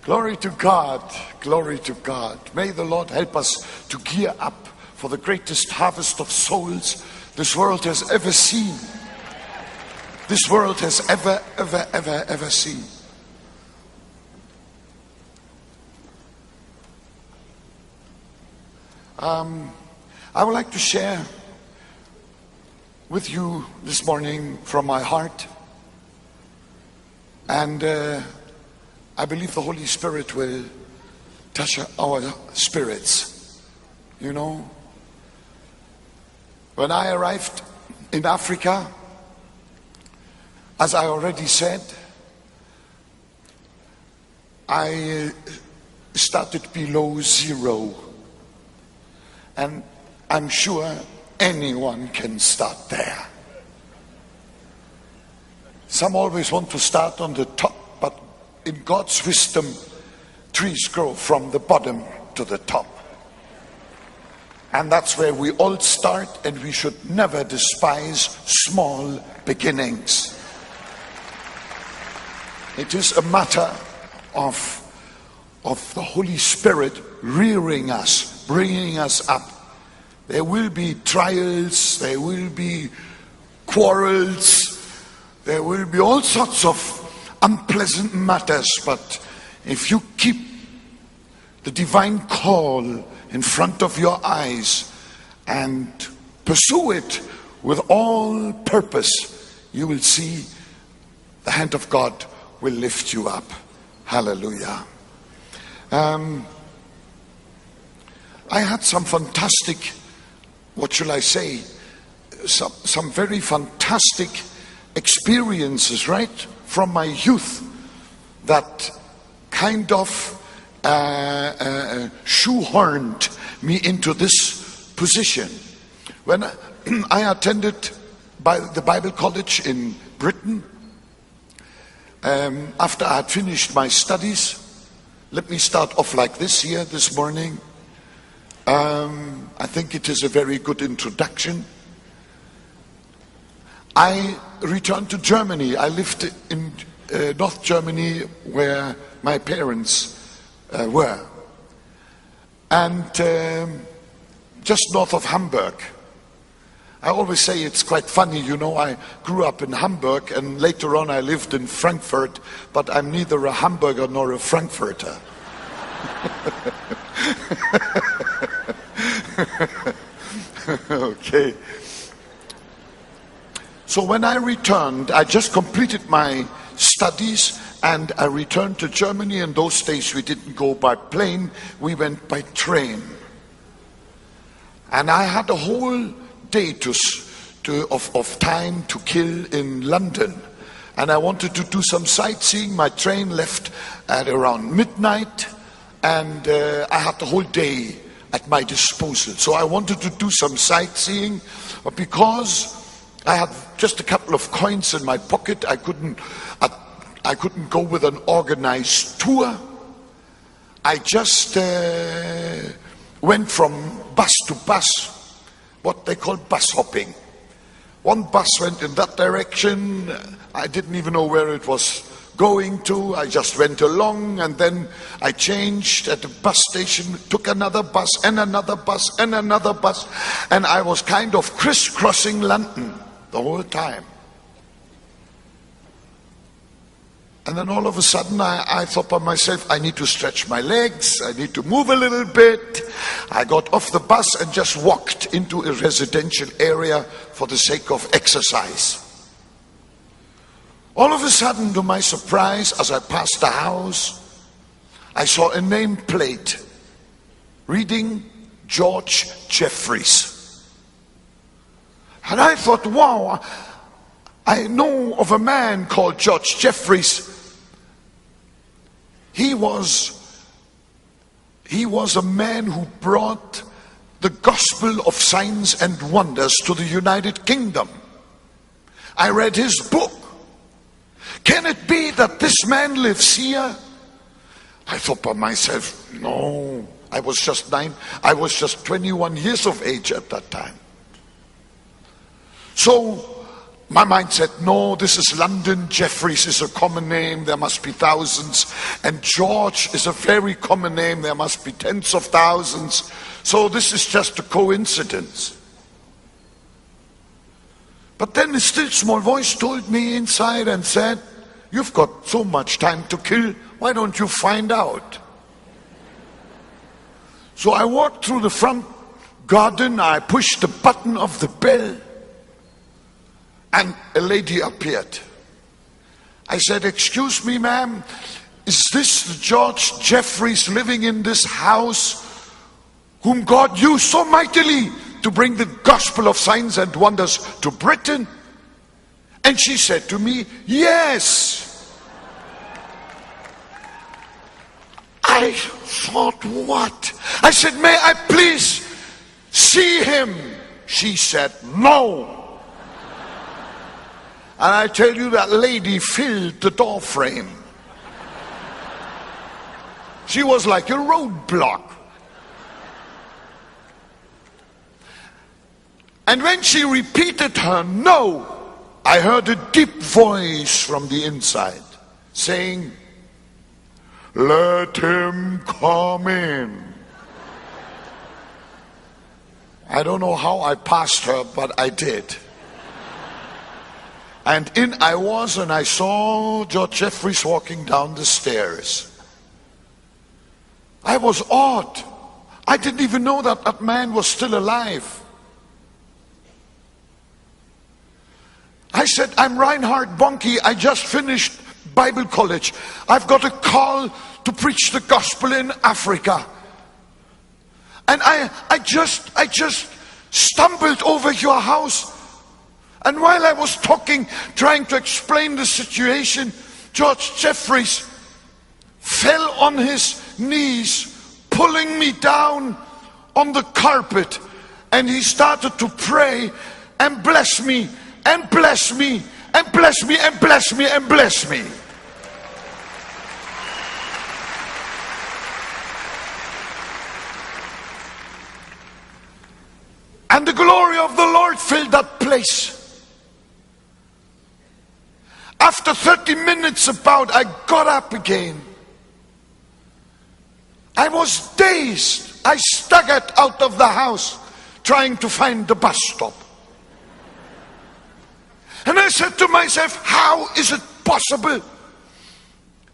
Glory to God, glory to God. May the Lord help us to gear up for the greatest harvest of souls this world has ever seen. This world has ever seen. I would like to share with you this morning from my heart, and I believe the Holy Spirit will touch our spirits. You know, when I arrived in Africa, as I already said, I started below zero. And I'm sure anyone can start there. Some always want to start on the top, but in God's wisdom, trees grow from the bottom to the top. And that's where we all start, and we should never despise small beginnings. It is a matter of the Holy Spirit rearing us, bringing us up. There will be trials, there will be quarrels, there will be all sorts of unpleasant matters, but if you keep the divine call in front of your eyes and pursue it with all purpose, you will see the hand of God will lift you up. Hallelujah. I had some fantastic, what shall I say, some very fantastic experiences right from my youth that kind of shoehorned me into this position. When I attended the Bible college in Britain, after I had finished my studies, let me start off like this here this morning. I think it is a very good introduction. I returned to Germany. I lived in North Germany where my parents were. And just north of Hamburg. I always say it's quite funny, you know, I grew up in Hamburg and later on I lived in Frankfurt, but I'm neither a Hamburger nor a Frankfurter. Okay. So when I returned, I just completed my studies and I returned to Germany. In those days we didn't go by plane, we went by train. And I had a whole day of time to kill in London, and I wanted to do some sightseeing. My train left at around midnight, and I had the whole day at my disposal. So I wanted to do some sightseeing, but because I had just a couple of coins in my pocket, I couldn't go with an organized tour. I just went from bus to bus, what they call bus hopping. One bus went in that direction. I didn't even know where it was going to. I just went along, and then I changed at the bus station, took another bus and another bus and another bus, and I was kind of crisscrossing London the whole time. And then all of a sudden I thought by myself, I need to stretch my legs, I need to move a little bit. I got off the bus and just walked into a residential area for the sake of exercise. All of a sudden, to my surprise, as I passed the house, I saw a nameplate reading George Jeffreys. And I thought, wow, I know of a man called George Jeffreys. He was a man who brought the gospel of signs and wonders to the United Kingdom. I read his book. Can it be that this man lives here? I thought by myself, no, I was just 21 years of age at that time. So My mind said, no, this is London. Jeffries is a common name. There must be thousands. And George is a very common name. There must be tens of thousands. So this is just a coincidence. But then a still small voice told me inside and said, you've got so much time to kill. Why don't you find out? So I walked through the front garden. I pushed the button of the bell. And a lady appeared. I said, excuse me, ma'am, is this the George Jeffries living in this house whom God used so mightily to bring the gospel of signs and wonders to Britain? And she said to me, yes. I thought, what? I said, may I please see him? She said, no. And I tell you, that lady filled the door frame. She was like a roadblock. And when she repeated her no, I heard a deep voice from the inside saying, let him come in. I don't know how I passed her, but I did. And in I was, and I saw George Jeffries walking down the stairs. I was awed. I didn't even know that that man was still alive. I said, I'm Reinhard Bonnke. I just finished Bible college. I've got a call to preach the gospel in Africa. And I just stumbled over your house. And while I was talking, trying to explain the situation, George Jeffries fell on his knees, pulling me down on the carpet. And he started to pray and bless me, and bless me, and bless me, and bless me, and bless me. And the glory of the Lord filled that place. After 30 minutes about, I got up again. I was dazed. I staggered out of the house trying to find the bus stop. And I said to myself, how is it possible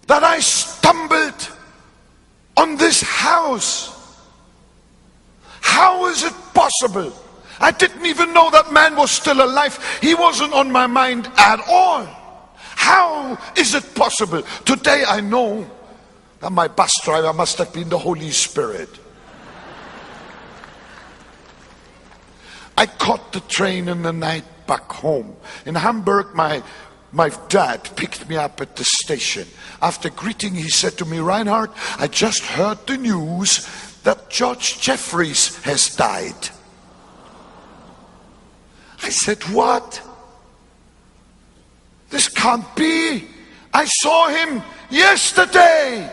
that I stumbled on this house? How is it possible? I didn't even know that man was still alive. He wasn't on my mind at all. How is it possible? Today I know that my bus driver must have been the Holy Spirit. I caught the train in the night back home. In Hamburg, my dad picked me up at the station. After greeting, he said to me, Reinhard, I just heard the news that George Jeffries has died. I said, what? This can't be. I saw him yesterday.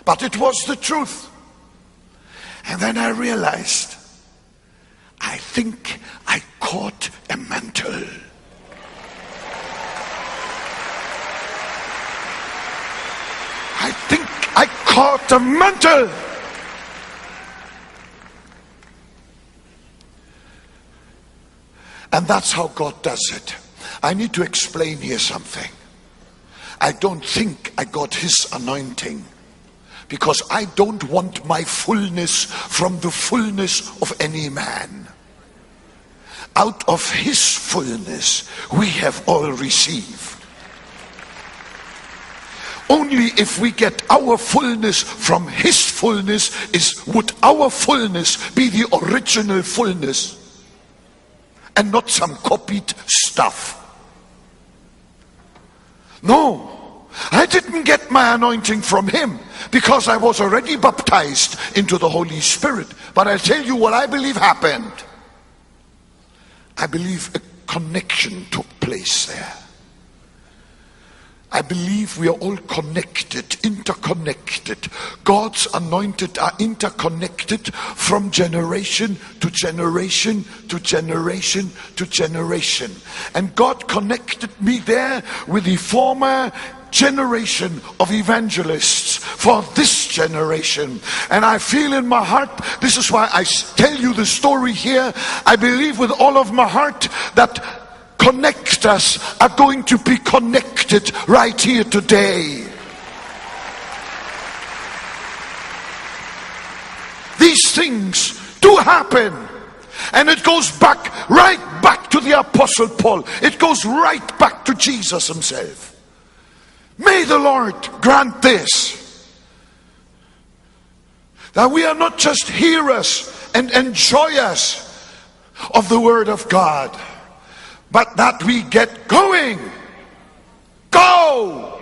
But it was the truth. And then I realized, I think I caught a mantle. I think I caught a mantle. And that's how God does it. I need to explain here something. I don't think I got his anointing because I don't want my fullness from the fullness of any man. Out of his fullness we have all received. Only if we get our fullness from his fullness would our fullness be the original fullness and not some copied stuff. No, I didn't get my anointing from him because I was already baptized into the Holy Spirit. But I'll tell you what I believe happened. I believe a connection took place there. I believe we are all connected, interconnected. God's anointed are interconnected from generation to generation to generation to generation. And God connected me there with the former generation of evangelists for this generation. And I feel in my heart, this is why I tell you the story here, I believe with all of my heart that connectors are going to be connected right here today. These things do happen, and it goes back, right back to the Apostle Paul. It goes right back to Jesus himself. May the Lord grant this, that we are not just hearers and enjoyers of the Word of God, but that we get going. Go!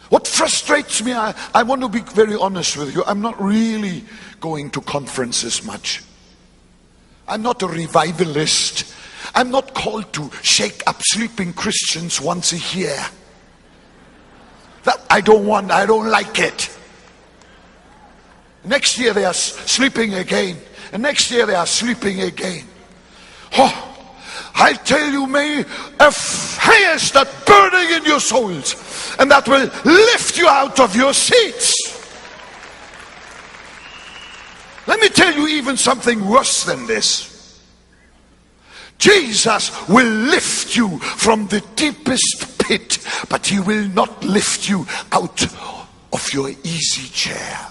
What frustrates me, I want to be very honest with you, I'm not really going to conferences much. I'm not a revivalist. I'm not called to shake up sleeping Christians once a year. That I don't like it. Next year they are sleeping again. And next year they are sleeping again. Oh, I tell you, may a fire start burning in your souls, and that will lift you out of your seats. Let me tell you even something worse than this. Jesus will lift you from the deepest pit, but he will not lift you out of your easy chair.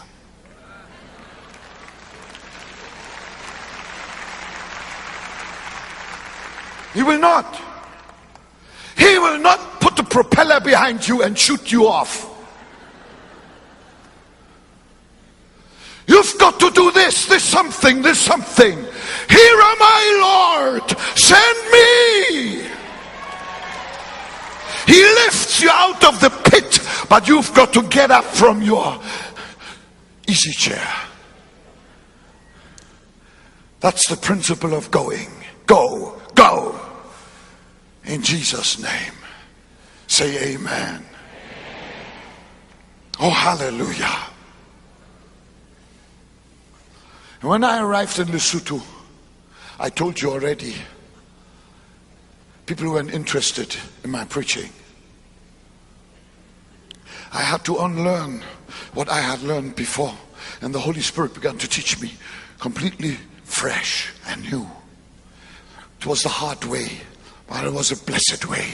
He will not. He will not put the propeller behind you and shoot you off. You've got to do this something. Here am I, Lord, send me. He lifts you out of the pit, but you've got to get up from your easy chair. That's the principle of going. Go. Go. In Jesus' name. Say amen. Oh, hallelujah. When I arrived in Lesotho, I told you already, people weren't interested in my preaching. I had to unlearn what I had learned before, and the Holy Spirit began to teach me completely fresh and new. It was the hard way, but it was a blessed way.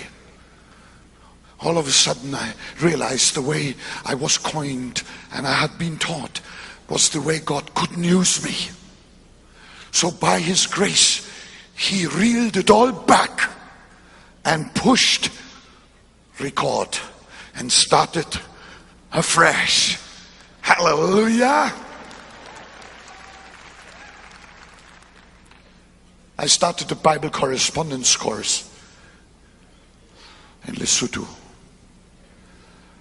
All of a sudden I realized the way I was coined and I had been taught was the way God couldn't use me. So by his grace, he reeled it all back and pushed record and started afresh. Hallelujah. I started a Bible correspondence course in Lesotho.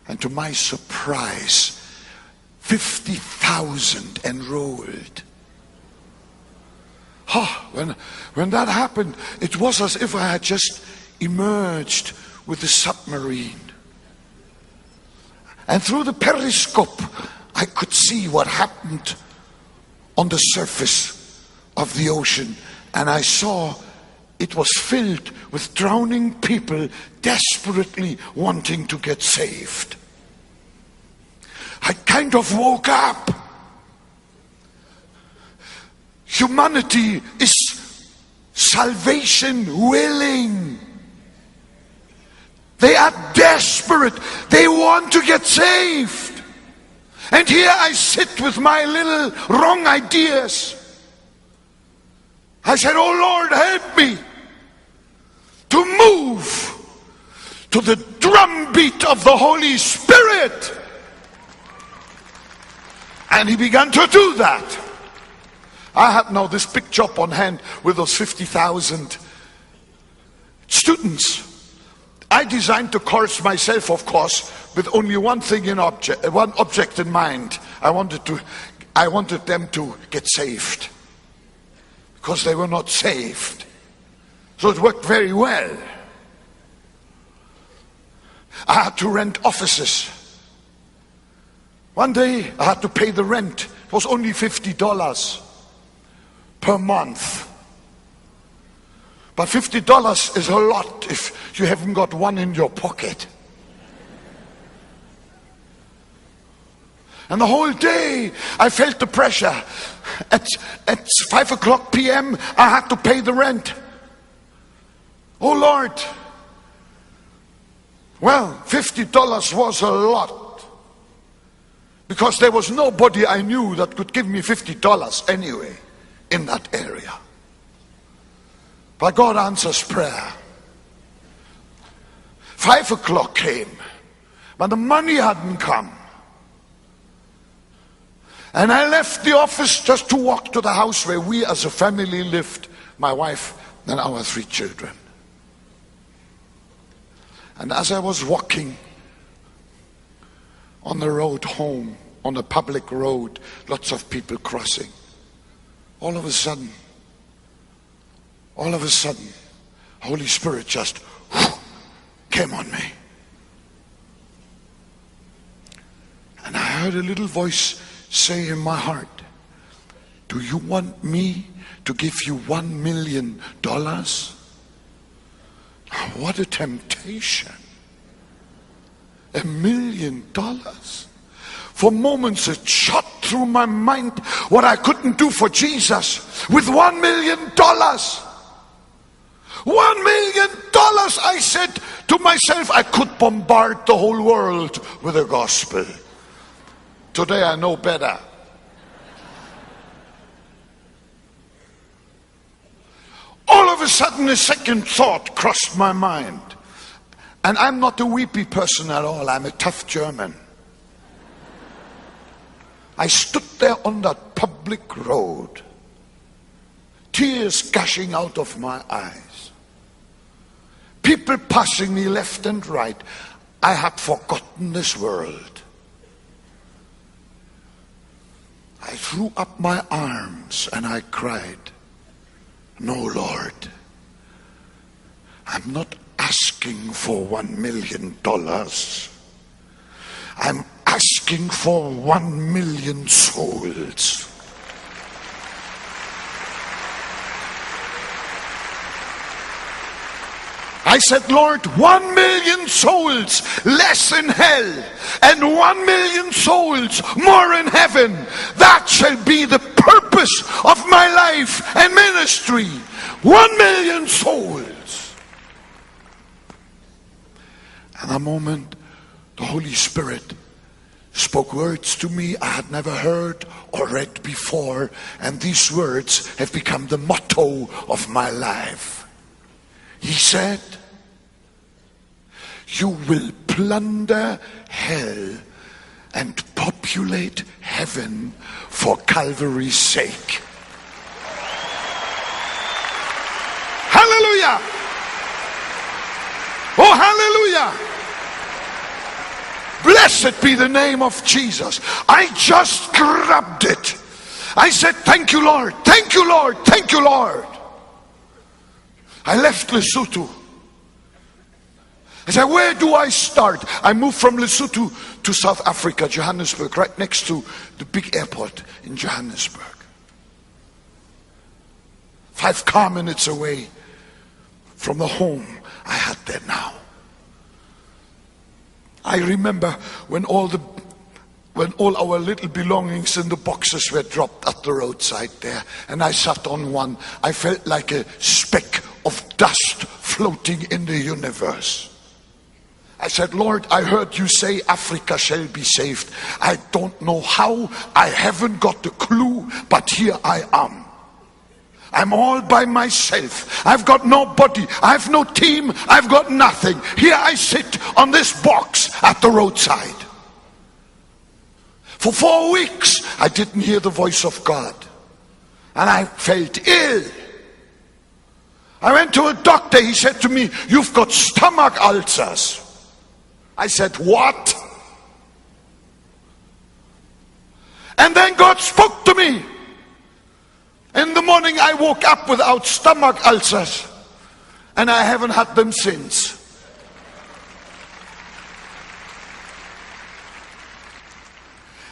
And to my surprise, 50,000 enrolled. When that happened, it was as if I had just emerged with the submarine. And through the periscope, I could see what happened on the surface of the ocean. And I saw it was filled with drowning people desperately wanting to get saved. I kind of woke up. Humanity is salvation willing. They are desperate. They want to get saved. And here I sit with my little wrong ideas. I said, oh Lord, help me to move to the drumbeat of the Holy Spirit. And he began to do that. I have now this big job on hand with those 50,000 students. I designed the course myself, of course, with only one object in mind. I wanted them to get saved, because they were not saved. So it worked very well. I had to rent offices. One day I had to pay the rent. It was only $50 per month. But $50 is a lot if you haven't got one in your pocket. And the whole day I felt the pressure. At 5 o'clock p.m. I had to pay the rent. Oh Lord. Well, $50 was a lot. Because there was nobody I knew that could give me $50 anyway in that area. But God answers prayer. 5 o'clock came, but the money hadn't come. And I left the office just to walk to the house where we as a family lived, my wife and our 3 children. And as I was walking on the road home, on a public road, lots of people crossing, all of a sudden, Holy Spirit just came on me. And I heard a little voice say in my heart, do you want me to give you $1 million? What a temptation. $1 million. For moments it shot through my mind what I couldn't do for Jesus with $1 million. $1 million, I said to myself, I could bombard the whole world with the gospel. Today I know better. All of a sudden a second thought crossed my mind. And I'm not a weepy person at all. I'm a tough German. I stood there on that public road, tears gushing out of my eyes. People passing me left and right. I had forgotten this world. I threw up my arms and I cried, no, Lord, I'm not asking for $1 million. I'm asking for 1 million souls. I said, Lord, 1 million souls less in hell and 1 million souls more in heaven. That shall be the purpose of my life and ministry. 1 million souls. And a moment, the Holy Spirit spoke words to me I had never heard or read before, and these words have become the motto of my life. He said, you will plunder hell and populate heaven for Calvary's sake. Hallelujah! Oh, hallelujah! Blessed be the name of Jesus. I just grabbed it. I said, thank you, Lord. Thank you, Lord. Thank you, Lord. I left Lesotho. I said, where do I start? I moved from Lesotho to South Africa, Johannesburg, right next to the big airport in Johannesburg. 5 car minutes away from the home I had there now. I remember when all our little belongings in the boxes were dropped at the roadside there, and I sat on one. I felt like a speck of dust floating in the universe. I said, Lord, I heard you say Africa shall be saved. I don't know how, I haven't got a clue, but here I am. I'm all by myself. I've got nobody. I've no team. I've got nothing. Here I sit on this box at the roadside. For 4 weeks, I didn't hear the voice of God. And I felt ill. I went to a doctor. He said to me, you've got stomach ulcers. I said, what? And then God spoke to me. In the morning I woke up without stomach ulcers, and I haven't had them since.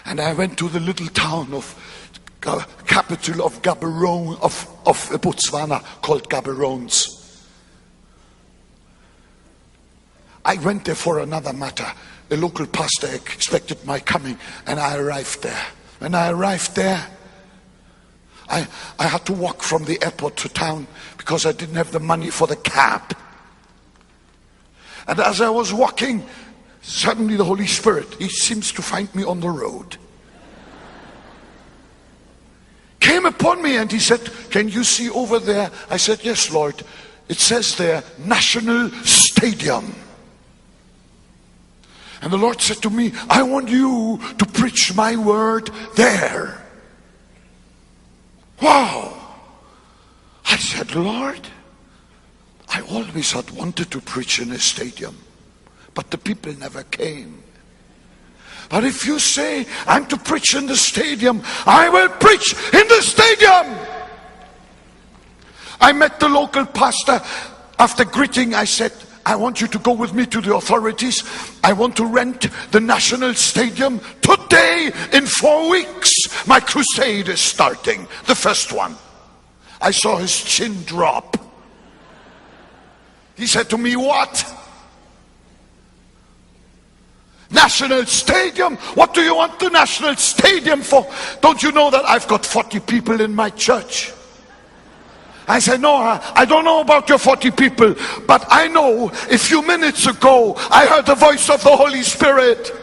And I went to the little town of capital of Gaborone of Botswana called Gaborone. I went there for another matter. The local pastor expected my coming, and I arrived there. When I arrived there, I had to walk from the airport to town because I didn't have the money for the cab. And as I was walking, suddenly the Holy Spirit, he seems to find me on the road, came upon me and he said, "Can you see over there?" I said, "Yes, Lord. It says there, National Stadium." And the Lord said to me, "I want you to preach my word there." Wow. I said, "Lord, I always had wanted to preach in a stadium, but the people never came. But if you say I'm to preach in the stadium, I will preach in the stadium." I met the local pastor. After greeting, I said, "I want you to go with me to the authorities. I want to rent the National Stadium today. In 4 weeks, my crusade is starting." The first one. I saw his chin drop. He said to me, "What? National Stadium? What do you want the National Stadium for? Don't you know that I've got 40 people in my church?" I said, "No, I don't know about your 40 people, but I know a few minutes ago I heard the voice of the Holy Spirit."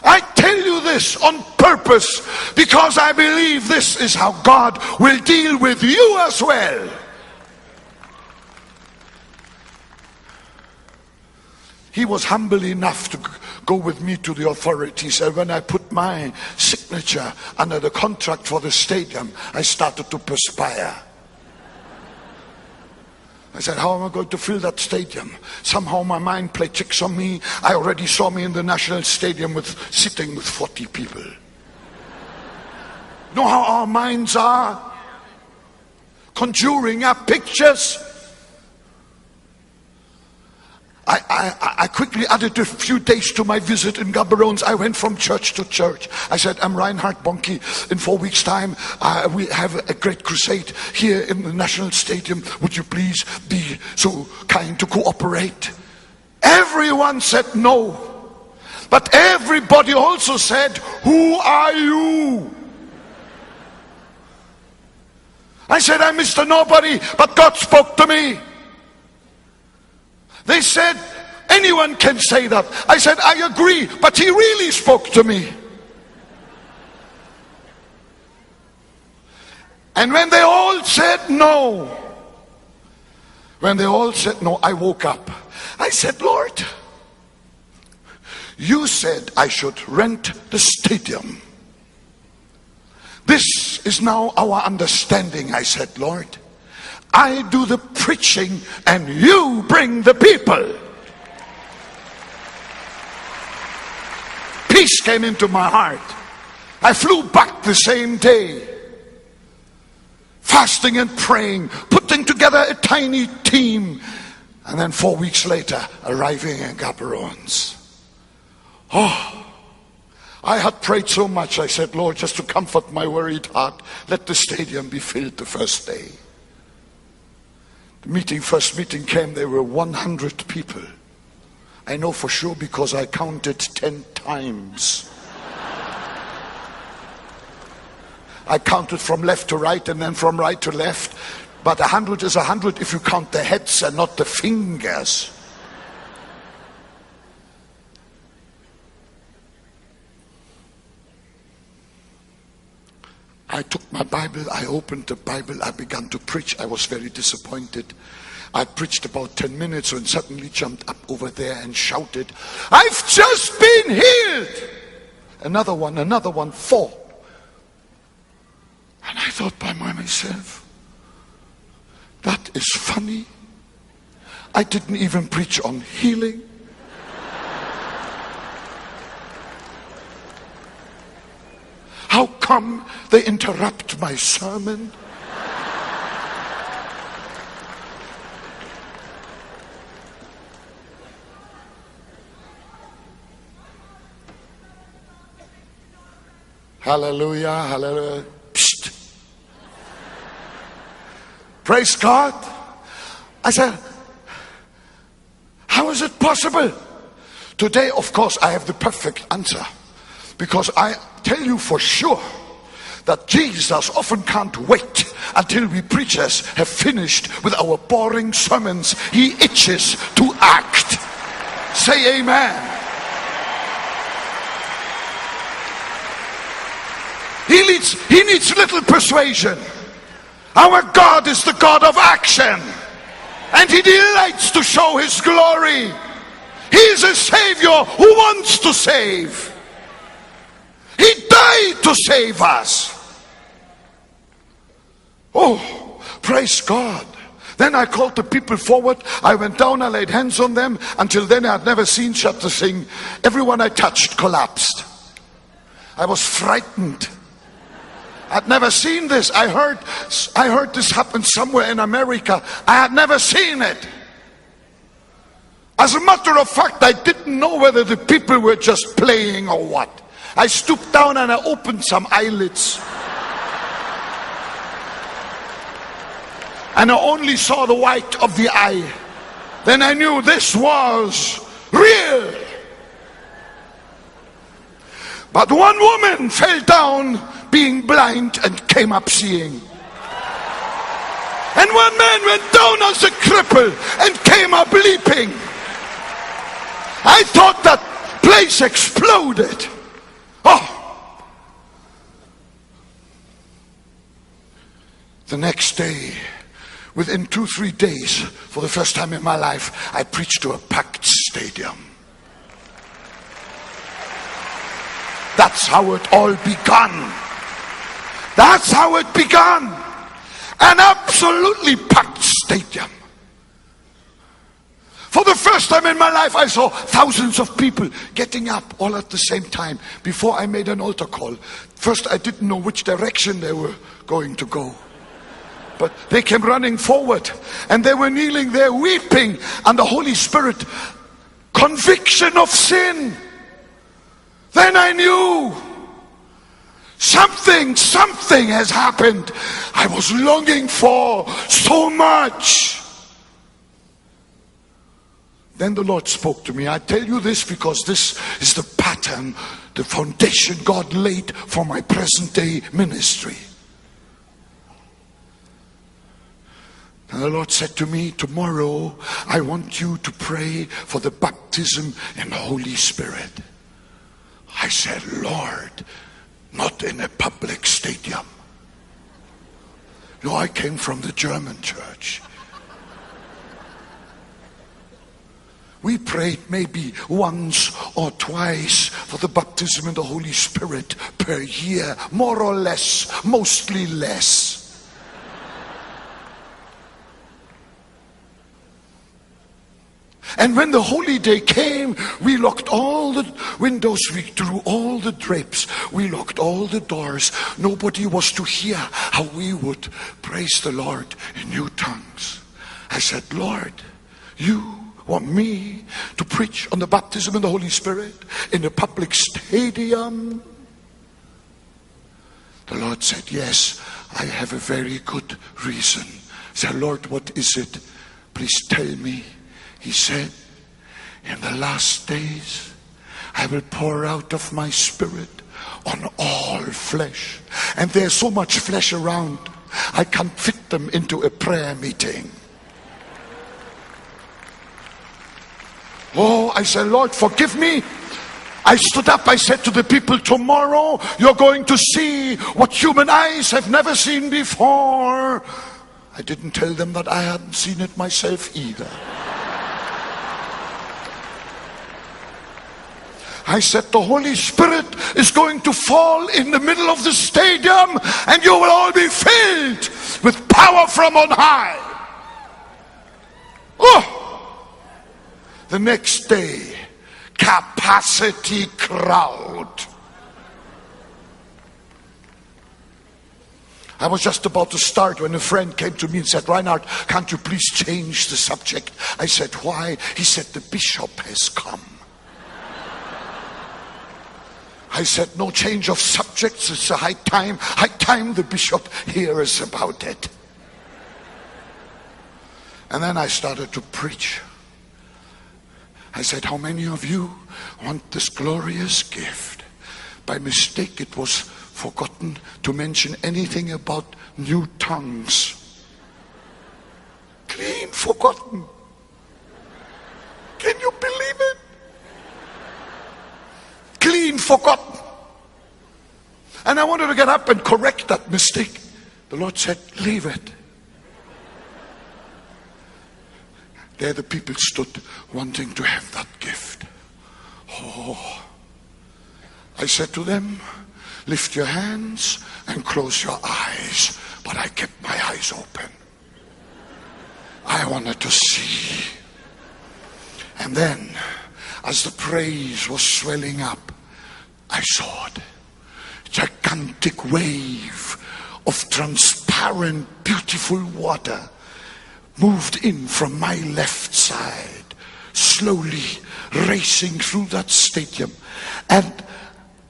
I tell you this on purpose because I believe this is how God will deal with you as well. He was humble enough to go with me to the authorities, and when I put my signature under the contract for the stadium, I started to perspire. I said, "How am I going to fill that stadium?" Somehow my mind played tricks on me. I already saw me in the National Stadium sitting with 40 people. Know how our minds are? Conjuring up pictures. I quickly added a few days to my visit in Gaborone. I went from church to church. I said, "I'm Reinhard Bonnke. In 4 weeks' time, we have a great crusade here in the National Stadium. Would you please be so kind to cooperate?" Everyone said no. But everybody also said, "Who are you?" I said, "I'm Mr. Nobody, but God spoke to me." They said, "Anyone can say that." I said, "I agree, but he really spoke to me." And when they all said no, I woke up. I said, "Lord, you said I should rent the stadium. This is now our understanding." I said, "Lord, I do the preaching and you bring the people." Peace came into my heart. I flew back the same day, fasting and praying, putting together a tiny team, and then 4 weeks later arriving in Gaborone. Oh, I had prayed so much. I said, "Lord, just to comfort my worried heart, let the stadium be filled the first day." First meeting came, there were 100 people. I know for sure because I counted 10 times. I counted from left to right and then from right to left. But 100 is 100 if you count the heads and not the fingers. I took my Bible, I opened the Bible, I began to preach. I was very disappointed. I preached about 10 minutes and suddenly jumped up over there and shouted, "I've just been healed!" Another one, 4. And I thought by myself, that is funny. I didn't even preach on healing. How come they interrupt my sermon? Hallelujah, hallelujah. Psst. Praise God. I said, how is it possible? Today, of course, I have the perfect answer. Because I tell you for sure that Jesus often can't wait until we preachers have finished with our boring sermons. He itches to act. Say amen. He needs little persuasion. Our God is the God of action, and he delights to show his glory. He is a Savior who wants to save. He died to save us. Oh, praise God. Then I called the people forward. I went down, I laid hands on them. Until then I had never seen such a thing. Everyone I touched collapsed. I was frightened. I'd never seen this. I heard this happen somewhere in America. I had never seen it. As a matter of fact, I didn't know whether the people were just playing or what. I stooped down and I opened some eyelids. And I only saw the white of the eye. Then I knew this was real. But one woman fell down being blind and came up seeing. And one man went down as a cripple and came up leaping. I thought that place exploded. Oh! The next day, within 2-3 days, for the first time in my life, I preached to a packed stadium. That's how it all began. That's how it began. An absolutely packed stadium. For the first time in my life, I saw thousands of people getting up all at the same time. Before I made an altar call, first I didn't know which direction they were going to go. But they came running forward and they were kneeling there weeping, and the Holy Spirit, conviction of sin. Then I knew something has happened. I was longing for so much. Then the Lord spoke to me. I tell you this because this is the pattern, the foundation God laid for my present day ministry. And the Lord said to me, tomorrow I want you to pray for the baptism in the Holy Spirit. I said, Lord, not in a public stadium. No, I came from the German church. We prayed maybe once or twice for the baptism in the Holy Spirit per year, more or less, mostly less. And when the holy day came, we locked all the windows, we drew all the drapes, we locked all the doors. Nobody was to hear how we would praise the Lord in new tongues. I said, Lord, you want me to preach on the baptism in the Holy Spirit in a public stadium? The Lord said, yes, I have a very good reason. I said, Lord, what is it? Please tell me. He said, in the last days, I will pour out of my Spirit on all flesh. And there's so much flesh around, I can't fit them into a prayer meeting. Oh, I said, Lord, forgive me. I stood up, I said to the people, tomorrow you're going to see what human eyes have never seen before. I didn't tell them that I hadn't seen it myself either. I said, the Holy Spirit is going to fall in the middle of the stadium and you will all be filled with power from on high. Oh! The next day, capacity crowd. I was just about to start when a friend came to me and said, Reinhard, can't you please change the subject? I said, why? He said, the bishop has come. I said, no change of subjects. It's a high time the bishop hears about it. And then I started to preach. I said, how many of you want this glorious gift? By mistake, it was forgotten to mention anything about new tongues. Clean forgotten. Can you believe it? Clean forgotten. And I wanted to get up and correct that mistake. The Lord said, leave it. There the people stood wanting to have that gift. Oh, I said to them, lift your hands and close your eyes. But I kept my eyes open. I wanted to see. And then, as the praise was swelling up, I saw it. Gigantic wave of transparent, beautiful water moved in from my left side, slowly racing through that stadium. And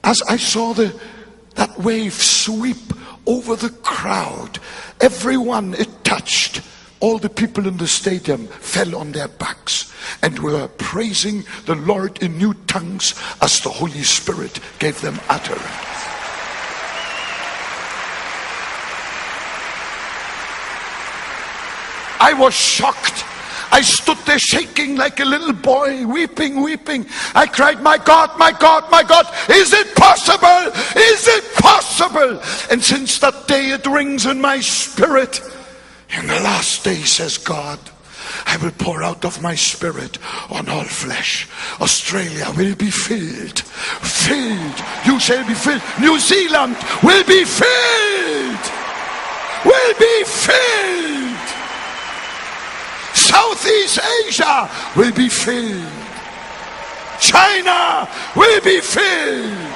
as I saw that wave sweep over the crowd, everyone it touched, all the people in the stadium fell on their backs and were praising the Lord in new tongues as the Holy Spirit gave them utterance. I was shocked. I stood there shaking like a little boy, weeping. I cried, my God, my God, my God, is it possible? Is it possible? And since that day it rings in my spirit. In the last day, says God, I will pour out of my spirit on all flesh. Australia will be filled. Filled. You shall be filled. New Zealand will be filled. Will be filled. Southeast Asia will be filled. China will be filled.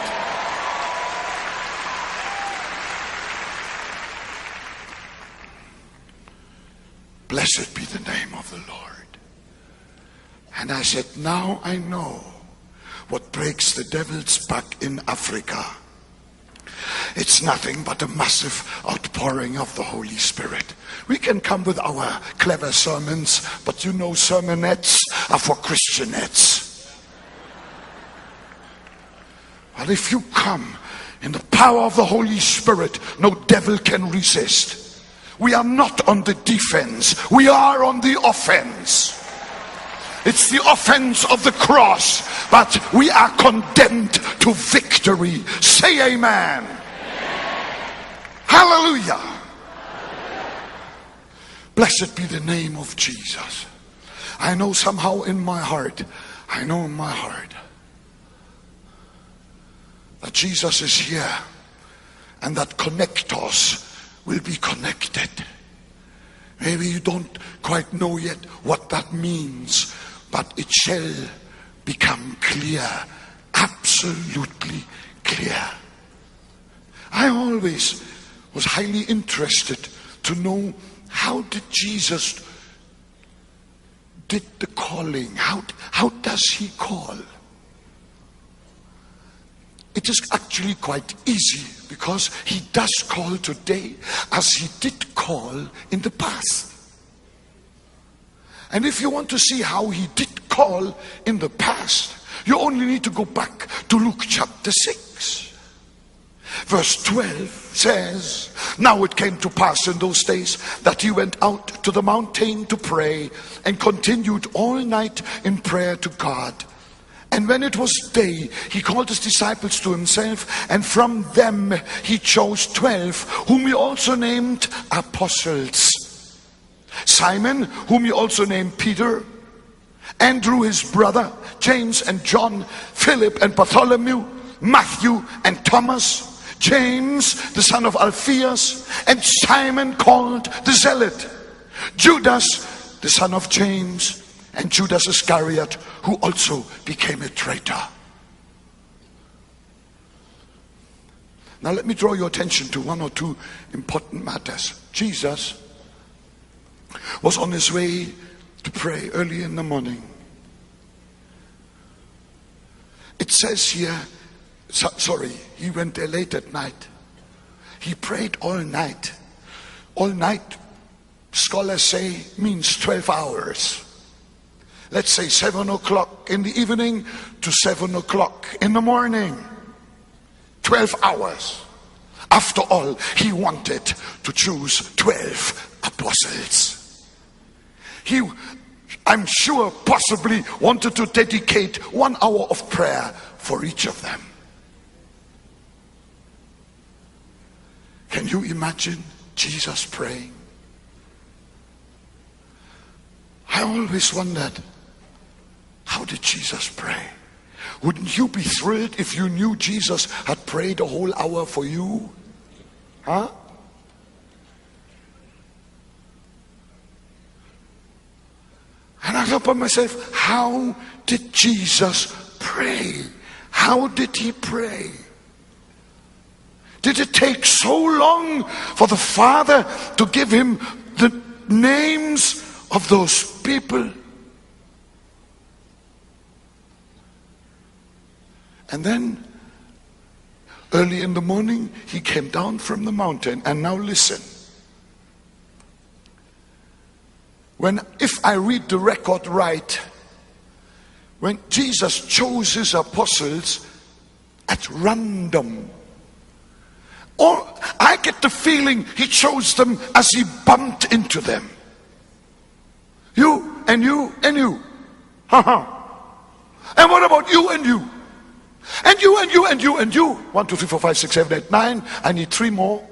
Blessed be the name of the Lord. And I said, now I know what breaks the devil's back in Africa. It's nothing but a massive outpouring of the Holy Spirit. We can come with our clever sermons, but you know sermonettes are for Christianettes. But if you come in the power of the Holy Spirit, no devil can resist. We are not on the defense. We are on the offense. It's the offense of the cross, but we are condemned to victory. Say amen. Hallelujah. Blessed be the name of Jesus. I know somehow in my heart, that Jesus is here and that connectors will be connected. Maybe you don't quite know yet what that means, but it shall become clear, absolutely clear. I always was highly interested to know, how did Jesus did the calling? How does he call? It is actually quite easy, because he does call today as he did call in the past. And if you want to see how he did call in the past, you only need to go back to Luke chapter 6. Verse 12 says, now it came to pass in those days that he went out to the mountain to pray and continued all night in prayer to God. And when it was day, he called his disciples to himself, and from them he chose 12, whom he also named apostles. Simon, whom he also named Peter, Andrew his brother, James and John, Philip and Bartholomew, Matthew and Thomas, James the son of Alphaeus, and Simon called the Zealot, Judas the son of James, and Judas Iscariot, who also became a traitor. Now let me draw your attention to one or two important matters. Jesus was on his way to pray early in the morning. It says here Sorry, he went there late at night. He prayed all night. All night, scholars say, means 12 hours. Let's say 7 o'clock in the evening to 7 o'clock in the morning. 12 hours. After all, he wanted to choose 12 apostles. He, I'm sure, possibly wanted to dedicate 1 hour of prayer for each of them. Can you imagine Jesus praying? I always wondered, how did Jesus pray? Wouldn't you be thrilled if you knew Jesus had prayed a whole hour for you? Huh? And I thought by myself, how did Jesus pray? How did he pray? Did it take so long for the Father to give him the names of those people? And then, early in the morning, he came down from the mountain. And now listen. If I read the record right, when Jesus chose his apostles at random, or I get the feeling he chose them as he bumped into them. You and you and you. And what about you and you? And you and you and you and you. 1, 2, 3, 4, 5, 6, 7, 8, 9. I need 3 more.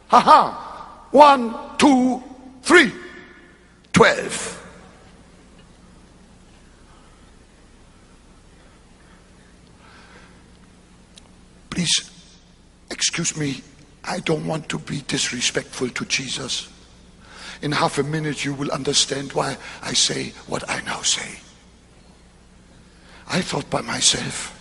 1, 2, 3. 12. Please, excuse me, I don't want to be disrespectful to Jesus. In half a minute you will understand why I say what I now say. I thought by myself,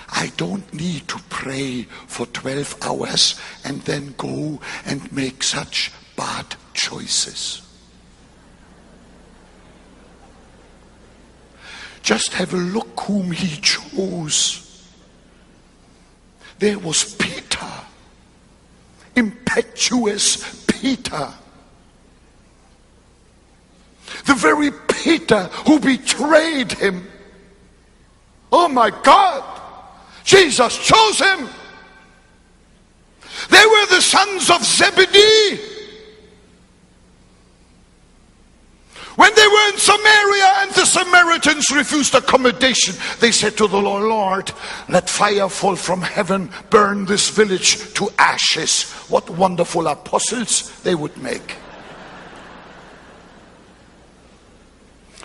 I don't need to pray for 12 hours and then go and make such bad choices. Just have a look whom he chose. There was Peter, impetuous Peter. The very Peter who betrayed him. Oh my God! Jesus chose him. They were the sons of Zebedee. When they were in Samaria and the Samaritans refused accommodation, they said to the Lord, Lord, let fire fall from heaven, burn this village to ashes. What wonderful apostles they would make.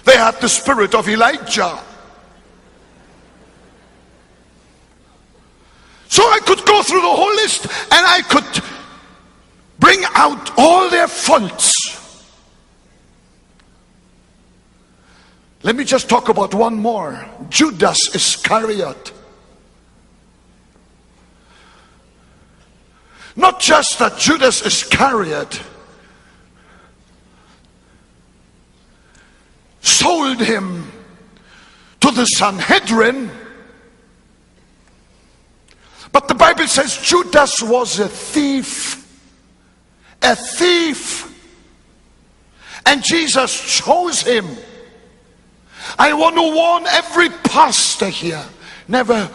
They had the spirit of Elijah. So I could go through the whole list and I could bring out all their faults. Let me just talk about one more. Judas Iscariot. Not just that Judas Iscariot sold him to the Sanhedrin, but the Bible says Judas was a thief. A thief. And Jesus chose him. I want to warn every pastor here, never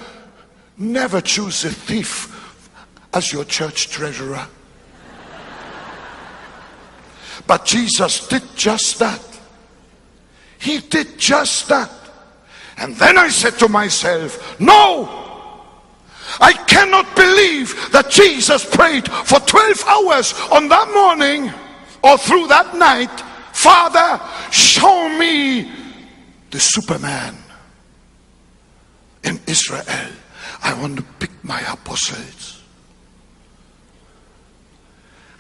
choose a thief as your church treasurer. But Jesus did just that. He did just that. And then I said to myself, no, I cannot believe that Jesus prayed for 12 hours on that morning or through that night. Father, show me the Superman in Israel. I want to pick my apostles.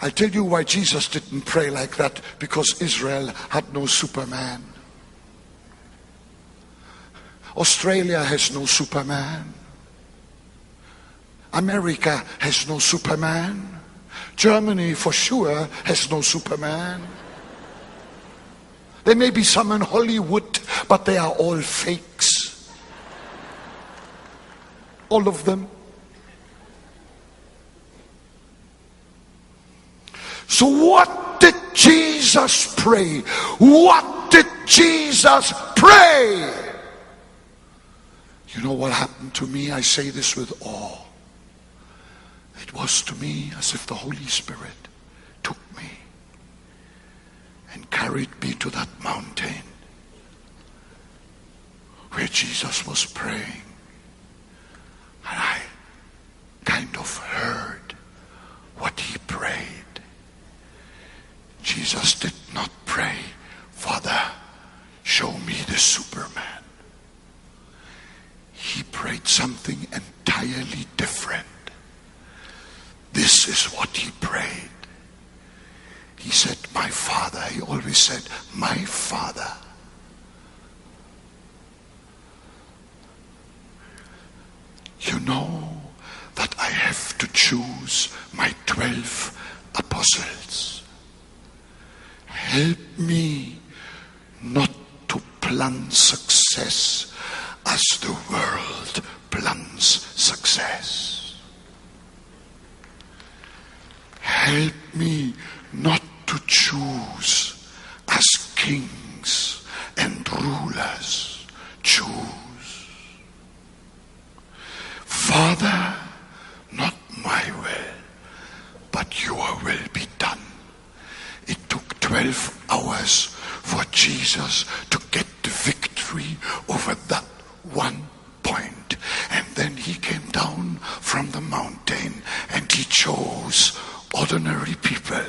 I'll tell you why Jesus didn't pray like that. Because Israel had no Superman. Australia has no Superman. America has no Superman. Germany for sure has no Superman. There may be some in Hollywood, but they are all fakes. all of them. So what did Jesus pray? What did Jesus pray? You know what happened to me? I say this with awe. It was to me as if the Holy Spirit took me and carried me to that mountain where Jesus was praying. And I kind of heard what he prayed. Jesus did not pray, Father, show me the Superman. He prayed something entirely different. This is what he prayed. He said, my Father. He always said, my Father. You know that I have to choose my 12 apostles. Help me not to plan success as the world plans success. Help me not to choose as kings and rulers choose. Father, not my will, but your will be done. It took 12 hours for Jesus to get the victory over that one point. And then he came down from the mountain and he chose ordinary people,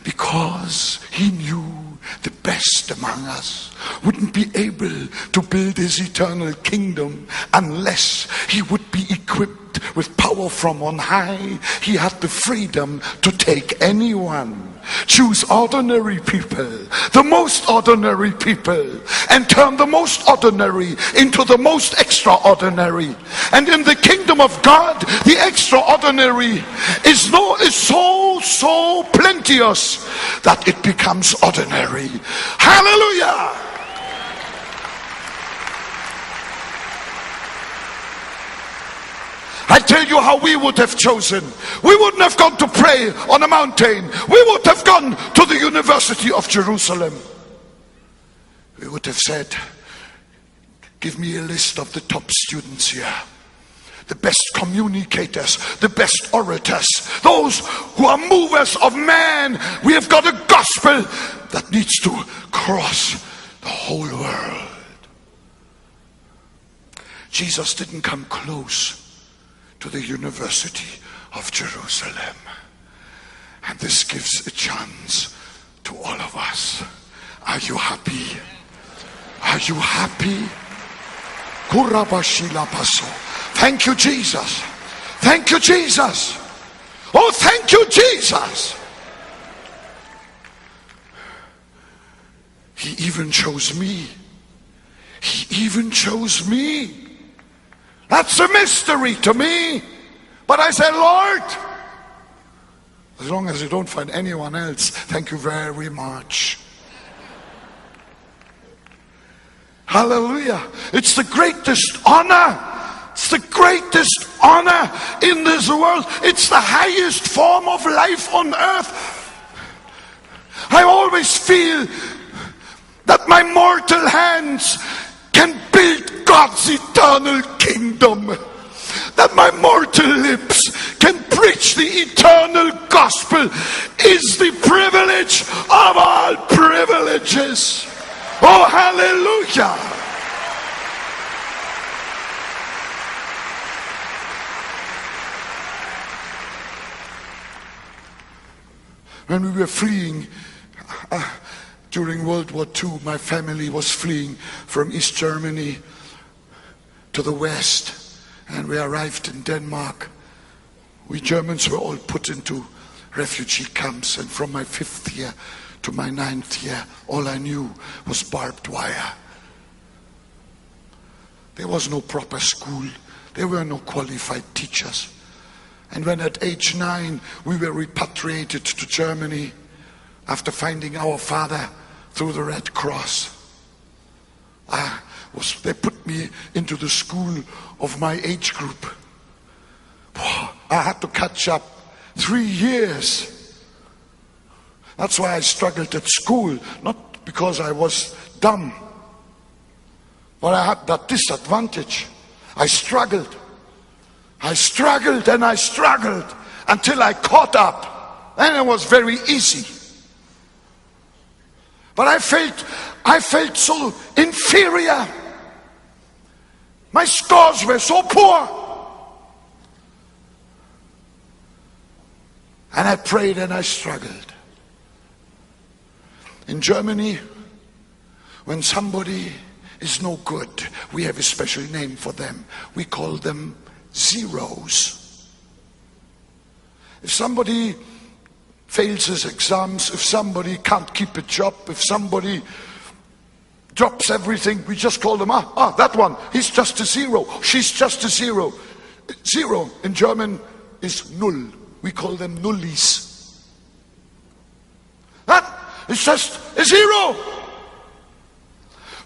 because he knew the best among us wouldn't be able to build his eternal kingdom unless he would be equipped with power from on high. He had the freedom to take anyone, choose ordinary people, the most ordinary people, and turn the most ordinary into the most extraordinary. And in the kingdom of God, the extraordinary is so plenteous that it becomes ordinary. Hallelujah! I tell you how we would have chosen. We wouldn't have gone to pray on a mountain. We would have gone to the University of Jerusalem. We would have said, give me a list of the top students here, the best communicators, the best orators, those who are movers of man. We have got a gospel that needs to cross the whole world. Jesus didn't come close to the University of Jerusalem. And this gives a chance to all of us. Are you happy? Are you happy? Thank you, Jesus. Thank you, Jesus. Oh, thank you, Jesus. He even chose me. He even chose me. That's a mystery to me. But I said, Lord, as long as you don't find anyone else, thank you very much. Hallelujah. It's the greatest honor. It's the greatest honor in this world. It's the highest form of life on earth. I always feel that my mortal hands can build God's eternal kingdom, that my mortal lips can preach the eternal gospel is the privilege of all privileges. Oh, hallelujah. When we were fleeing during World War II, my family was fleeing from East Germany to the West, and we arrived in Denmark. We Germans were all put into refugee camps, and from my 5th year to my 9th year, all I knew was barbed wire. There was no proper school. There were no qualified teachers. And when at age 9 we were repatriated to Germany after finding our father through the Red Cross, they put me into the school of my age group. I had to catch up 3 years. That's why I struggled at school, not because I was dumb, but I had that disadvantage. I struggled and I struggled until I caught up. And it was very easy. But I felt so inferior. My scores were so poor. And I prayed and I struggled. In Germany, when somebody is no good, we have a special name for them. We call them zeros. If somebody fails his exams, if somebody can't keep a job, if somebody drops everything, we just call them, that one, he's just a zero, she's just a zero. Zero in German is null. We call them nullies. That is just a zero.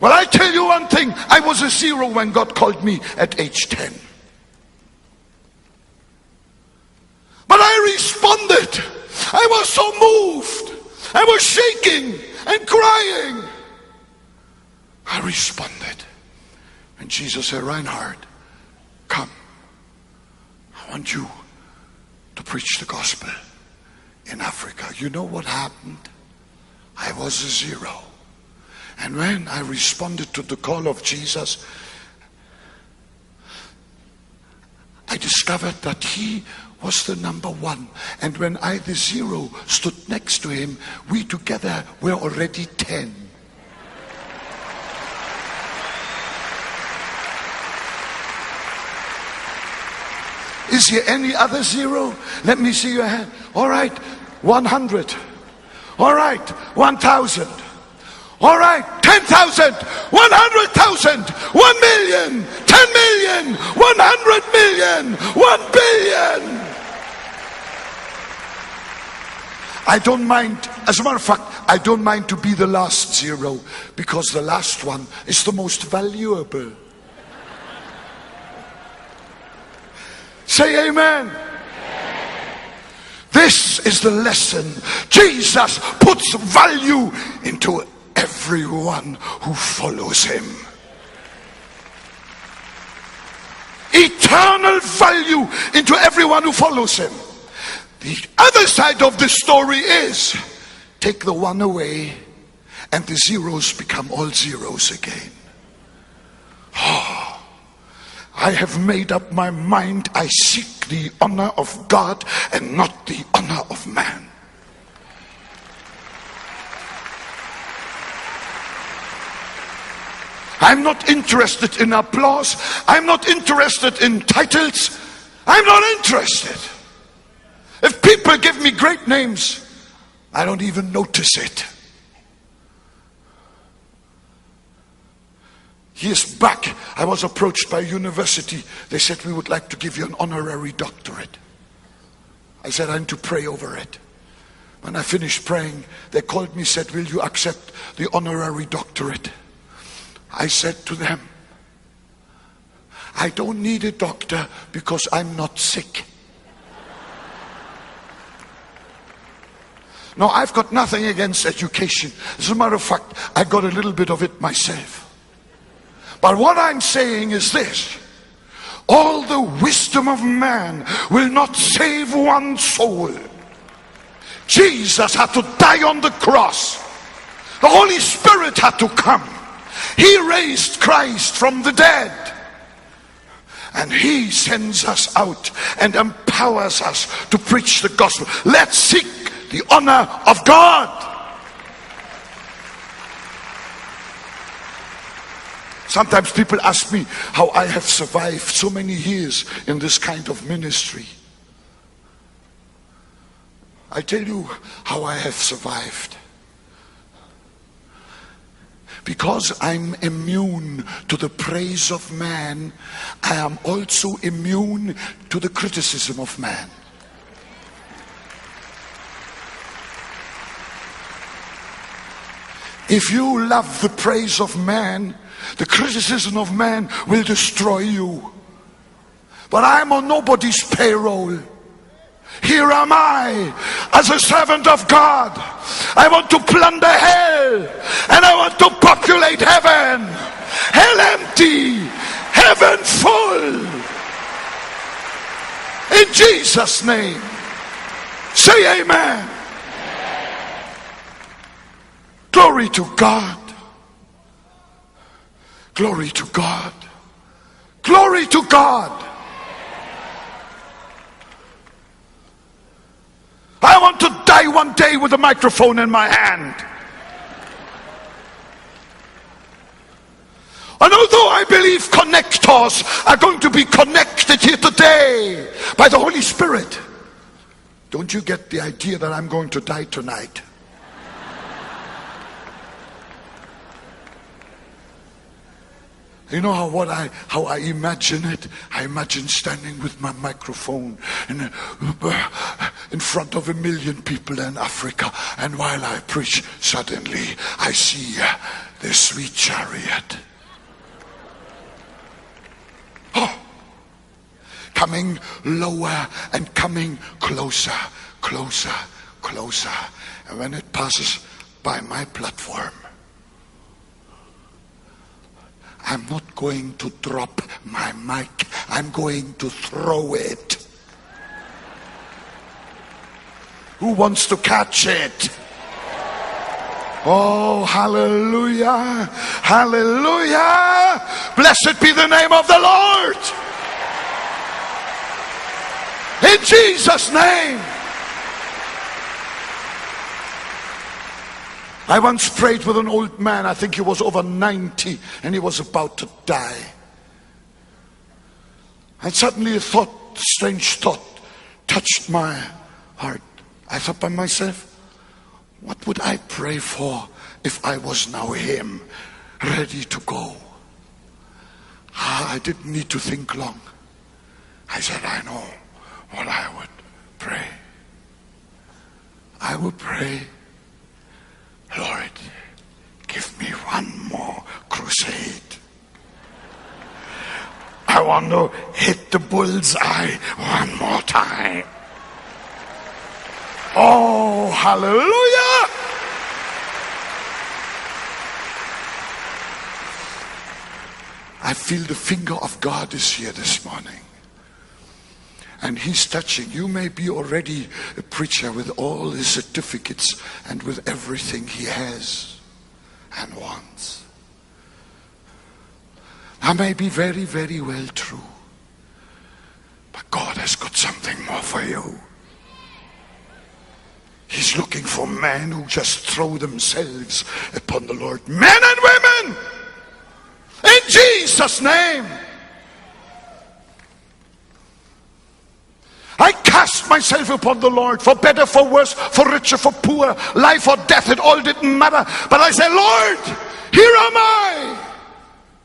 Well, I tell you one thing, I was a zero when God called me at age 10. But I responded. I was so moved. I was shaking and crying. I responded. And Jesus said, Reinhard, come. I want you to preach the gospel in Africa. You know what happened? I was a zero. And when I responded to the call of Jesus, I discovered that he was the number one. And when I, the zero, stood next to him, we together were already 10. Is there any other zero? Let me see your hand. All right, 100. All right, 1,000. All right, 10,000, 100,000, 1 million, 10 million, 100 million, 1 billion. I don't mind, as a matter of fact, I don't mind to be the last zero, because the last one is the most valuable. Say amen. This is the lesson. Jesus puts value into everyone who follows him. Eternal value into everyone who follows him. The other side of the story is, take the one away and the zeros become all zeros again. I have made up my mind. I seek the honor of God and not the honor of man. I'm not interested in applause. I'm not interested in titles. I'm not interested. If people give me great names, I don't even notice it. Years back, I was approached by a university. They said, we would like to give you an honorary doctorate. I said, I need to pray over it. When I finished praying, they called me, said, will you accept the honorary doctorate? I said to them, I don't need a doctor because I'm not sick. No, I've got nothing against education. As a matter of fact, I got a little bit of it myself. But what I'm saying is this: all the wisdom of man will not save one soul. Jesus had to die on the cross. The Holy Spirit had to come. He raised Christ from the dead. And he sends us out and empowers us to preach the gospel. Let's seek the honor of God. Sometimes people ask me how I have survived so many years in this kind of ministry. I tell you how I have survived. Because I'm immune to the praise of man, I am also immune to the criticism of man. If you love the praise of man, the criticism of man will destroy you. But I'm on nobody's payroll. Here am I as a servant of God. I want to plunder hell, and I want to populate heaven. Hell empty, heaven full. In Jesus' name. Say amen. Glory to God. Glory to God. Glory to God. I want to die one day with a microphone in my hand. And although I believe connectors are going to be connected here today by the Holy Spirit, don't you get the idea that I'm going to die tonight? You know how I imagine it? I imagine standing with my microphone in front of 1 million people in Africa, and while I preach, suddenly I see the sweet chariot. Oh, coming lower and coming closer, closer, closer. And when it passes by my platform, I'm not going to drop my mic. I'm going to throw it. Who wants to catch it? Oh, hallelujah. Hallelujah. Blessed be the name of the Lord. In Jesus' name. I once prayed with an old man. I think he was over 90, and he was about to die. And suddenly a strange thought touched my heart. I thought by myself, what would I pray for if I was now him, ready to go? I didn't need to think long. I said, I know what I would pray. I would pray, Lord, give me one more crusade. I want to hit the bullseye one more time. Oh, hallelujah! I feel the finger of God is here this morning. And he's touching. You may be already a preacher with all his certificates and with everything he has and wants. That may be very, very well true. But God has got something more for you. He's looking for men who just throw themselves upon the Lord. Men and women! In Jesus' name! I cast myself upon the Lord, for better, for worse, for richer, for poor, life or death, it all didn't matter. But I said, Lord, here am I.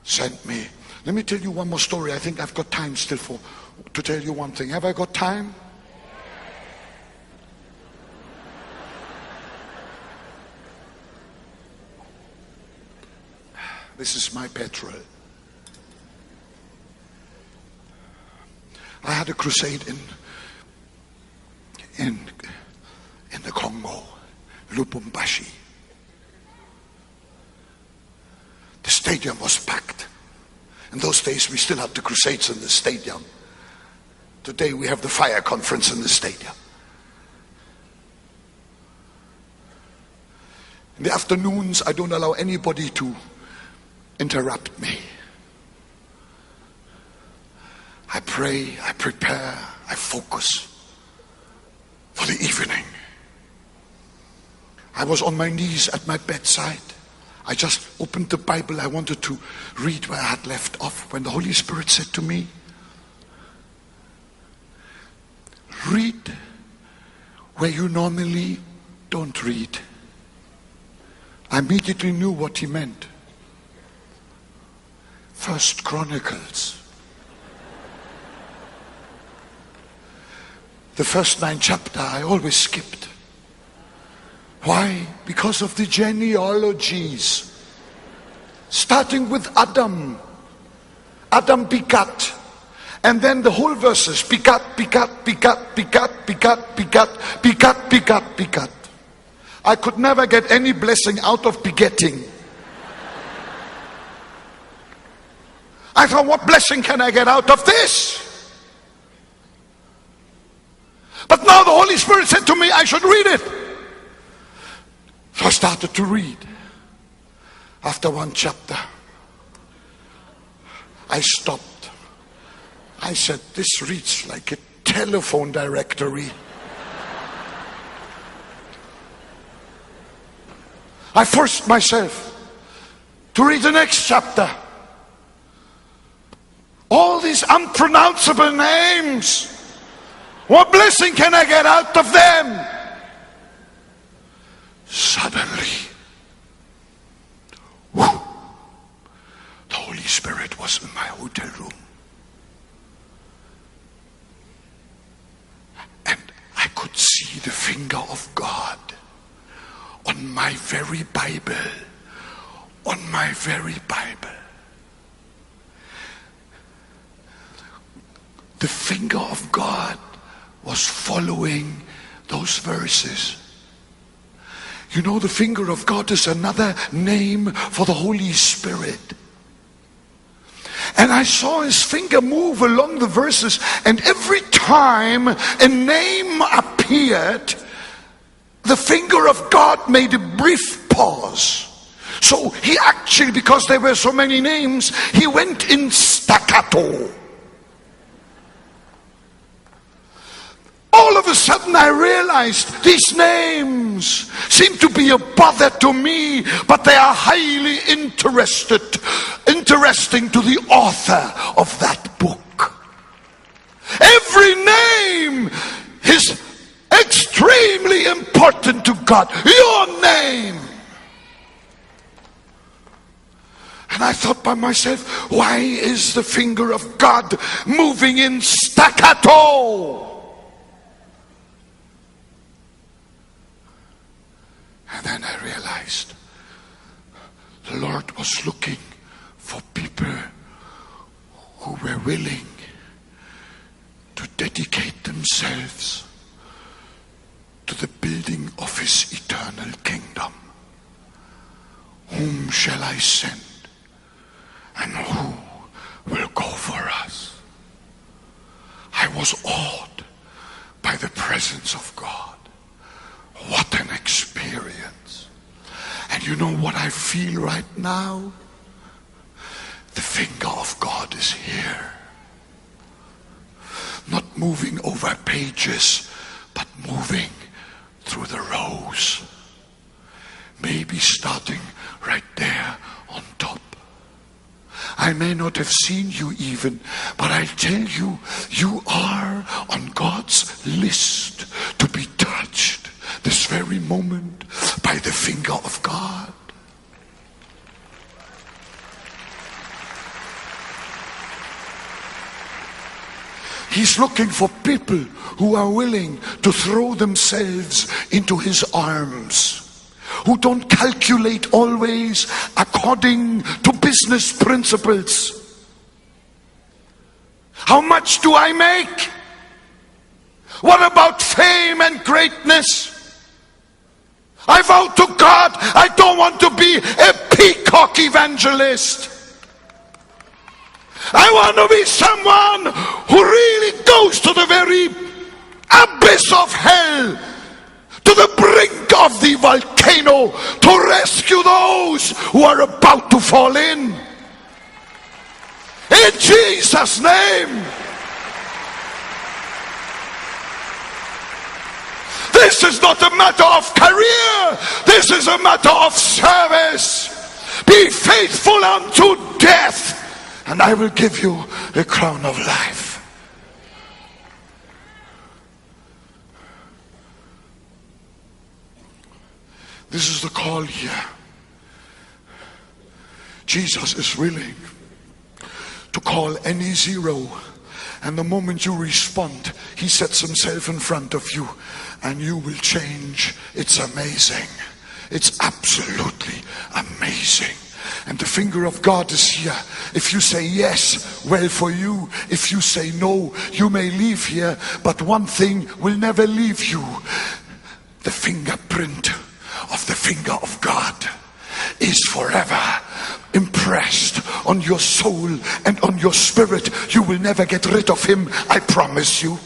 Send me. Let me tell you one more story. I think I've got time still to tell you one thing. Have I got time? This is my petrol. I had a crusade in the Congo, Lubumbashi. The stadium was packed. In those days we still had the crusades in the stadium. Today we have the fire conference in the stadium. In the afternoons I don't allow anybody to interrupt me. I pray, I prepare, I focus for the evening. I was on my knees at my bedside. I just opened the Bible. I wanted to read where I had left off when the Holy Spirit said to me, read where you normally don't read. I immediately knew what he meant. 1 Chronicles. The first 9 chapters I always skipped. Why? Because of the genealogies. Starting with Adam. Adam begat. And then the whole verses, pikat, pikat, pikat, pikat, pikat, pikat, pikat, pikat, pikat. I could never get any blessing out of begetting. I thought, what blessing can I get out of this? But now the Holy Spirit said to me, I should read it. So I started to read. After one chapter, I stopped. I said, this reads like a telephone directory. I forced myself to read the next chapter. All these unpronounceable names. What blessing can I get out of them? Suddenly, whew, the Holy Spirit was in my hotel room. And I could see the finger of God on my very Bible. On my very Bible. The finger of God was following those verses. You know, the finger of God is another name for the Holy Spirit. And I saw his finger move along the verses, and every time a name appeared, the finger of God made a brief pause. So he actually, because there were so many names, he went in staccato. All of a sudden I realized these names seem to be a bother to me, but they are highly interesting to the author of that book. Every name is extremely important to God. Your name. And I thought by myself, why is the finger of God moving in staccato? And then I realized the Lord was looking for people who were willing to dedicate themselves to the building of his eternal kingdom. Whom shall I send? And who will go for us? I was awed by the presence of God. What an experience. And you know what I feel right now? The finger of God is here. Not moving over pages, but moving through the rows. Maybe starting right there on top. I may not have seen you even, but I tell you, you are on God's list to be touched this very moment by the finger of God. He's looking for people who are willing to throw themselves into his arms, who don't calculate always according to business principles. How much do I make? What about fame and greatness? I vow to God, I don't want to be a peacock evangelist. I want to be someone who really goes to the very abyss of hell, to the brink of the volcano, to rescue those who are about to fall in Jesus' name. This is not a matter of career. This is a matter of service. Be faithful unto death, and I will give you a crown of life. This is the call here. Jesus is willing to call any zero, and the moment you respond, he sets himself in front of you and you will change. It's amazing. It's absolutely amazing. And the finger of God is here. If you say yes, well for you. If you say no, you may leave here, but one thing will never leave you. The fingerprint of the finger of God is forever impressed on your soul and on your spirit. You will never get rid of him, I promise you.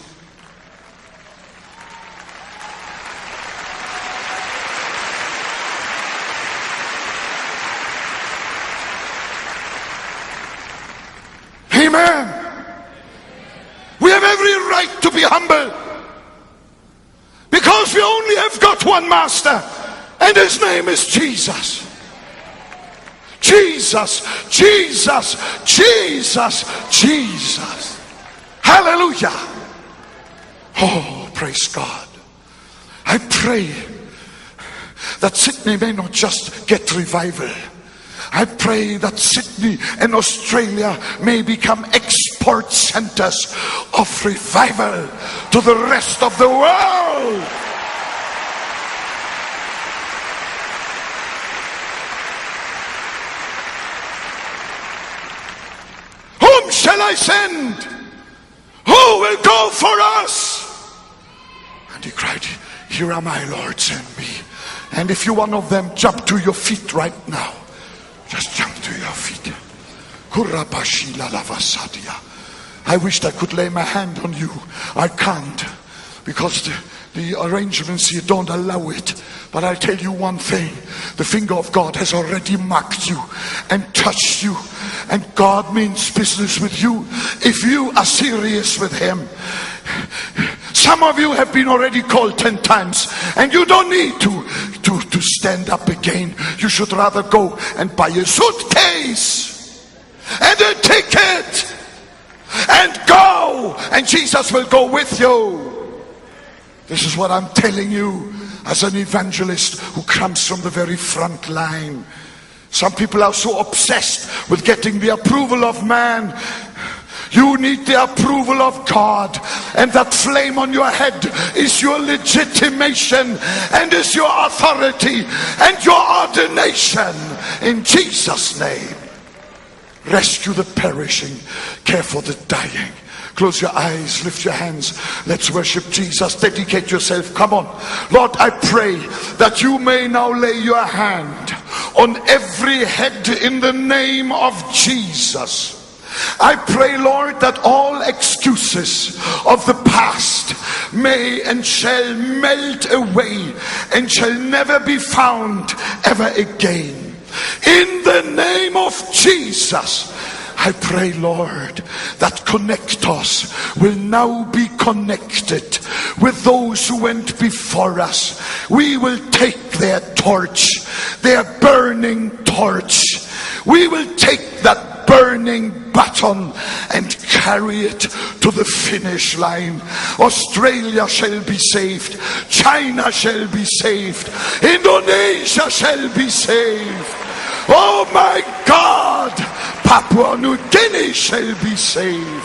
Amen. We have every right to be humble, because we only have got one master, and his name is Jesus. Jesus, Jesus, Jesus, Jesus. Hallelujah. Oh, praise God. I pray that Sydney may not just get revival. I pray that Sydney and Australia may become export centers of revival to the rest of the world. Whom shall I send? Who will go for us? And he cried, here am I, Lord, send me. And if you're one of them, jump to your feet right now. Just jump to your feet. I wished I could lay my hand on you. I can't, because the arrangements here don't allow it. But I'll tell you one thing. The finger of God has already marked you and touched you. And God means business with you if you are serious with him. Some of you have been already called 10 times, and you don't need to stand up again. You should rather go and buy a suitcase and a ticket and go, and Jesus will go with you. This is what I'm telling you as an evangelist who comes from the very front line. Some people are so obsessed with getting the approval of man. You need the approval of God, and that flame on your head is your legitimation and is your authority and your ordination in Jesus' name. Rescue the perishing, care for the dying. Close your eyes, lift your hands. Let's worship Jesus. Dedicate yourself. Come on. Lord, I pray that you may now lay your hand on every head in the name of Jesus. I pray, Lord, that all excuses of the past may and shall melt away and shall never be found ever again. In the name of Jesus, I pray, Lord, that Connectors will now be connected with those who went before us. We will take their torch, their burning torch. We will take that burning baton and carry it to the finish line. Australia shall be saved. China shall be saved. Indonesia shall be saved. Oh my God, Papua New Guinea shall be saved.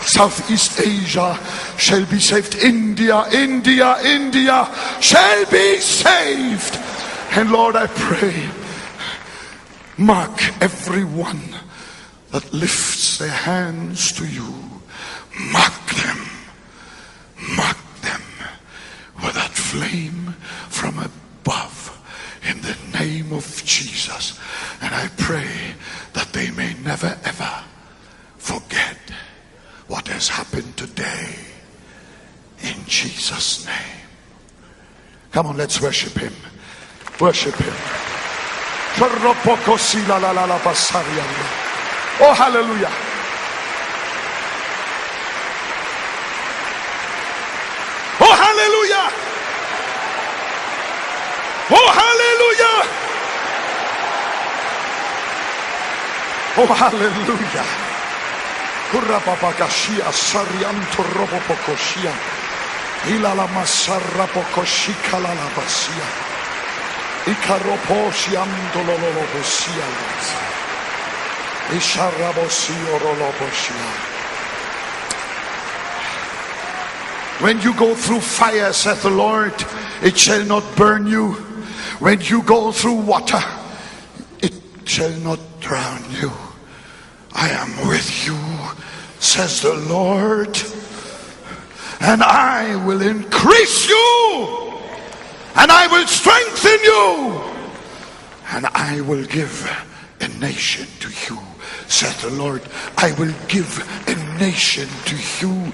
Southeast Asia shall be saved. India shall be saved. And Lord, I pray, mark everyone that lifts their hands to you. Mark them with that flame from above in the name of Jesus. And I pray that they may never ever forget what has happened today, in Jesus' name. Come on, let's worship him. Worship him. Oh, hallelujah. Oh, hallelujah. Oh, hallelujah. Oh, hallelujah. Kurapapakashia sarianto robopokoshia. Ilala masarra pokoshika la basia. Ikaroposhiam dololobosia. When you go through fire, saith the Lord, it shall not burn you. When you go through water, it shall not drown you. I am with you, says the Lord, and I will increase you, and I will strengthen you, and I will give a nation to you, said the Lord. I will give a nation to you.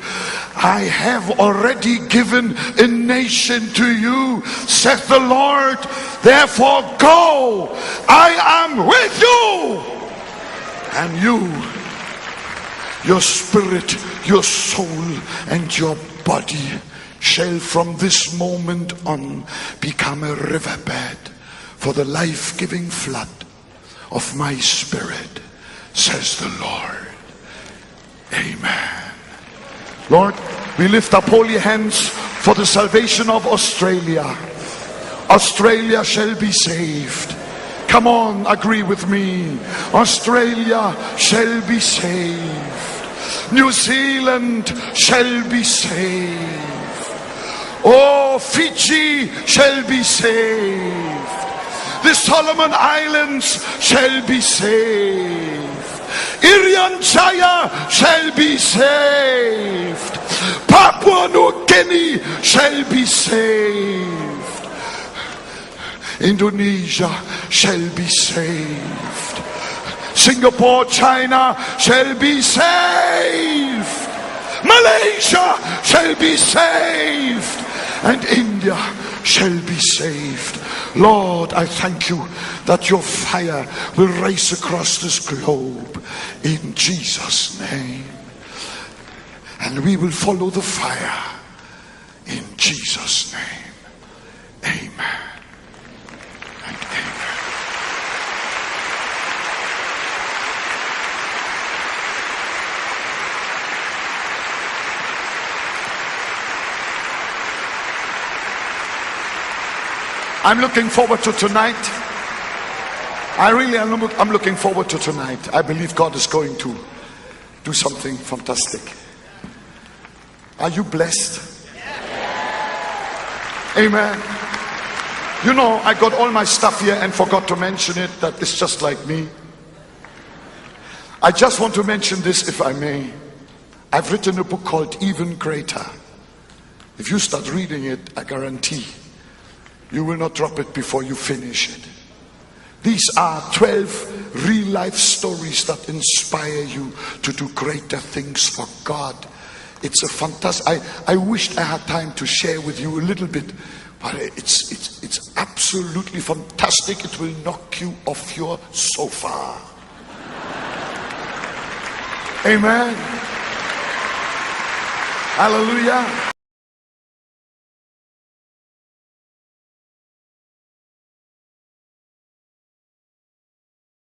I have already given a nation to you, saith the Lord. Therefore go, I am with you. And you, your spirit, your soul, and your body shall from this moment on become a riverbed for the life-giving flood of my spirit, says the Lord. Amen. Lord, we lift up holy hands for the salvation of Australia. Australia shall be saved. Come on, agree with me. Australia shall be saved. New Zealand shall be saved. Oh, Fiji shall be saved. The Solomon Islands shall be saved. Irian Jaya shall be saved. Papua New Guinea shall be saved. Indonesia shall be saved. Singapore, China shall be saved. Malaysia shall be saved. And India shall be saved. Lord, I thank you that your fire will race across this globe in Jesus' name. And we will follow the fire in Jesus' name. Amen. I'm looking forward to tonight. I'm looking forward to tonight. I believe God is going to do something fantastic. Are you blessed? Amen. You know, I got all my stuff here and forgot to mention it, that it's just like me. I just want to mention this, if I may. I've written a book called Even Greater. If you start reading it, I guarantee you will not drop it before you finish it. These are 12 real life stories that inspire you to do greater things for God. It's a fantastic. I wished I had time to share with you a little bit, but it's absolutely fantastic. It will knock you off your sofa. Amen. Hallelujah.